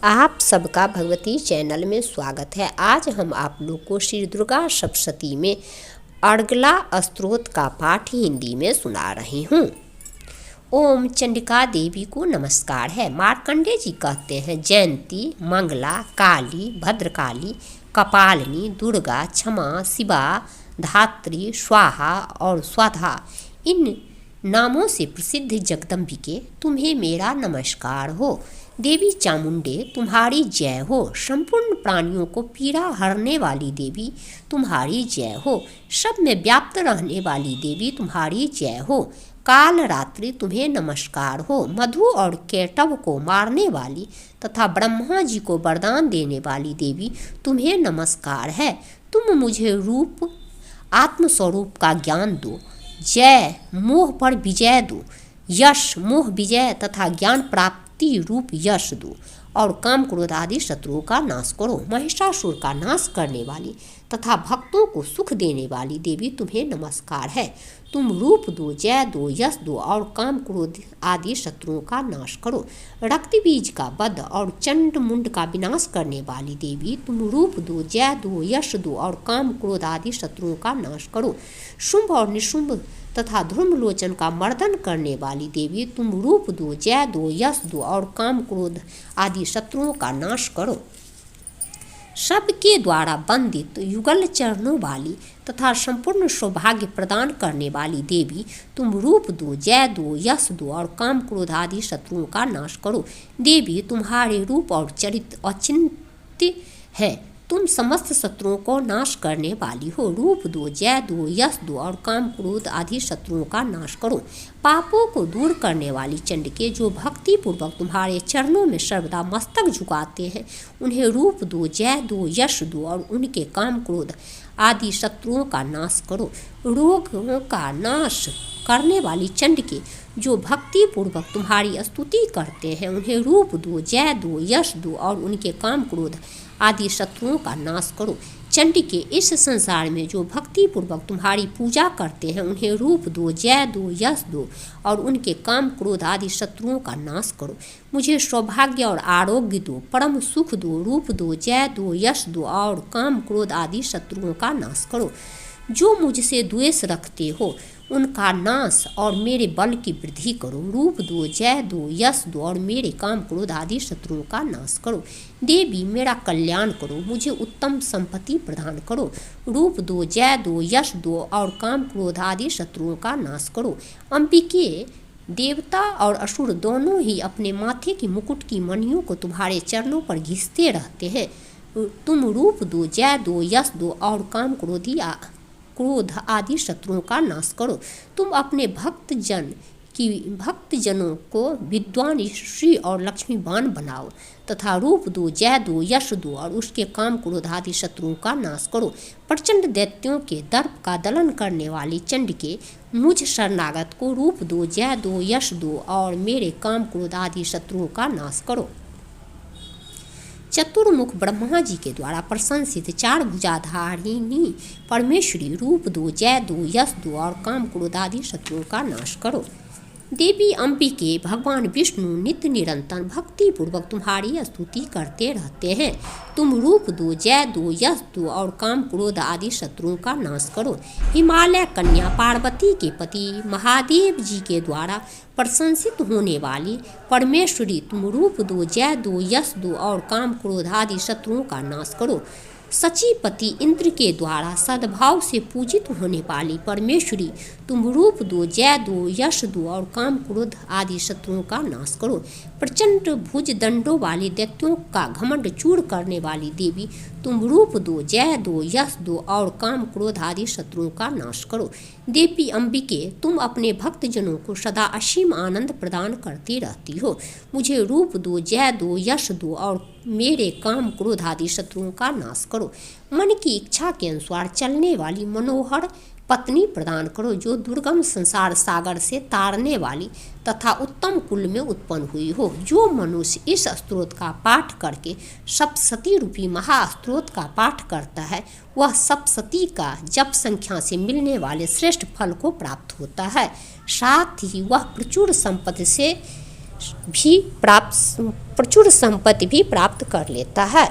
आप सबका भगवती चैनल में स्वागत है। आज हम आप लोग को श्री दुर्गा सप्तशती में अर्गला स्तोत्र का पाठ हिंदी में सुना रही हूँ। ओम चंडिका देवी को नमस्कार है। मार्कंडेय जी कहते हैं, जयंती, मंगला, काली, भद्रकाली, कपालिनी, दुर्गा, क्षमा, शिवा, धात्री, स्वाहा और स्वाधा, इन नामों से प्रसिद्ध जगदम्बिके तुम्हें मेरा नमस्कार हो। देवी चामुंडे तुम्हारी जय हो। संपूर्ण प्राणियों को पीड़ा हरने वाली देवी तुम्हारी जय हो। सब में व्याप्त रहने वाली देवी तुम्हारी जय हो। काल रात्रि तुम्हें नमस्कार हो। मधु और केटव को मारने वाली तथा ब्रह्मा जी को वरदान देने वाली देवी तुम्हें नमस्कार है। तुम मुझे रूप आत्मस्वरूप का ज्ञान दो। जय मोह पर विजय दो। यश मोह विजय तथा ज्ञान प्राप्ति रूप यश दो और काम क्रोध आदि शत्रुओं का नाश करो। महिषासुर का नाश करने वाली तथा भक्तों को सुख देने वाली देवी तुम्हें नमस्कार है। तुम रूप दो, जय दो, यश दो और काम क्रोध आदि शत्रुओं का नाश करो। रक्त बीज का वध और चंड मुंड का विनाश करने वाली देवी तुम रूप दो, जय दो, यश दो और काम क्रोध आदि शत्रुओं का नाश करो। शुंभ और निशुंभ तथा ध्रुमलोचन का मर्दन करने वाली देवी तुम रूप दो, जय दो, यश दो और काम क्रोध आदि शत्रुओं का नाश करो। सबके द्वारा वंदित युगल चरणों वाली तथा संपूर्ण सौभाग्य प्रदान करने वाली देवी तुम रूप दो, जय दो, यश दो और काम क्रोध आदि शत्रुओं का नाश करो। देवी तुम्हारे रूप और चरित्र अचिंत्य है। तुम समस्त शत्रुओं को नाश करने वाली हो। रूप दो, जय दो, यश दो और काम क्रोध आदि शत्रुओं का नाश करो। पापों को दूर करने वाली चंडिके जो भक्ति पूर्वक तुम्हारे चरणों में सर्वदा मस्तक झुकाते हैं, उन्हें रूप दो, जय दो, यश दो और उनके काम क्रोध आदि शत्रुओं का नाश करो। रोगों का नाश करने वाली चंडिके जो भक्ति पूर्वक तुम्हारी स्तुति करते हैं, उन्हें रूप दो, जय दो, यश दो और उनके काम क्रोध आदि शत्रुओं का नाश करो। चंडिके इस संसार में जो भक्ति पूर्वक तुम्हारी पूजा करते हैं, उन्हें रूप दो, जय दो, यश दो और उनके काम क्रोध आदि शत्रुओं का नाश करो। मुझे सौभाग्य और आरोग्य दो, परम सुख दो। रूप दो, जय दो, यश दो और काम क्रोध आदि शत्रुओं का नाश करो। जो मुझसे द्वेष रखते हो उनका नाश और मेरे बल की वृद्धि करो। रूप दो, जय दो, यश दो और मेरे काम क्रोध आदि शत्रुओं का नाश करो। देवी मेरा कल्याण करो, मुझे उत्तम संपत्ति प्रदान करो। रूप दो, जय दो, यश दो और काम क्रोध आदि शत्रुओं का नाश करो। अंबिके, देवता और असुर दोनों ही अपने माथे की मुकुट की मणियों को तुम्हारे चरणों पर घिसते रहते हैं। तुम रूप दो, जय दो, यश दो और काम क्रोध आदि शत्रुओं का नाश करो। तुम अपने भक्तजनों को विद्वान, श्री और लक्ष्मीवान बनाओ तथा रूप दो, जय दो, यश दो और उसके काम क्रोध आदि शत्रुओं का नाश करो। प्रचंड दैत्यों के दर्प का दलन करने वाली चंडिके मुझ शरणागत को रूप दो, जय दो, यश दो और मेरे काम क्रोध आदि शत्रुओं का नाश करो। चतुर्मुख ब्रह्मा जी के द्वारा प्रशंसित चार भुजाधारिणी परमेश्वरी रूप दो, जय दो, यश दो और काम क्रोध आदि शत्रुओं का नाश करो। देवी अंबिके, भगवान विष्णु नित्य निरंतर भक्ति पूर्वक तुम्हारी स्तुति करते रहते हैं। तुम रूप दो, जय दो, यश दो और काम क्रोध आदि शत्रुओं का नाश करो। हिमालय कन्या पार्वती के पति महादेव जी के द्वारा प्रशंसित होने वाली परमेश्वरी तुम रूप दो, जय दो, यश दो और काम क्रोध आदि शत्रुओं का नाश करो। सचीपति इंद्र के द्वारा सद्भाव से पूजित होने वाली परमेश्वरी तुम रूप दो, जय दो, यश दो और काम क्रोध आदि शत्रुओं का नाश करो। प्रचंड भुज दंडों वाले दैत्यों का घमंड चूर करने वाली देवी तुम रूप दो, जय दो, यश दो और काम क्रोध आदि शत्रुओं का नाश करो। देवी अंबिके, तुम अपने भक्तजनों को सदा असीम आनंद प्रदान करती रहती हो। मुझे रूप दो, जय दो, यश दो और मेरे काम क्रोध आदि शत्रुओं का नाश करो। मन की इच्छा के अनुसार चलने वाली मनोहर पत्नी प्रदान करो, जो दुर्गम संसार सागर से तारने वाली तथा उत्तम कुल में उत्पन्न हुई हो। जो मनुष्य इस स्तोत्र का पाठ करके सप्तशती रूपी महास्तोत्र का पाठ करता है, वह सप्तशती का जप संख्या से मिलने वाले श्रेष्ठ फल को प्राप्त होता है। साथ ही वह प्रचुर संपत्ति से भी प्राप्त प्रचुर संपत्ति भी प्राप्त कर लेता है।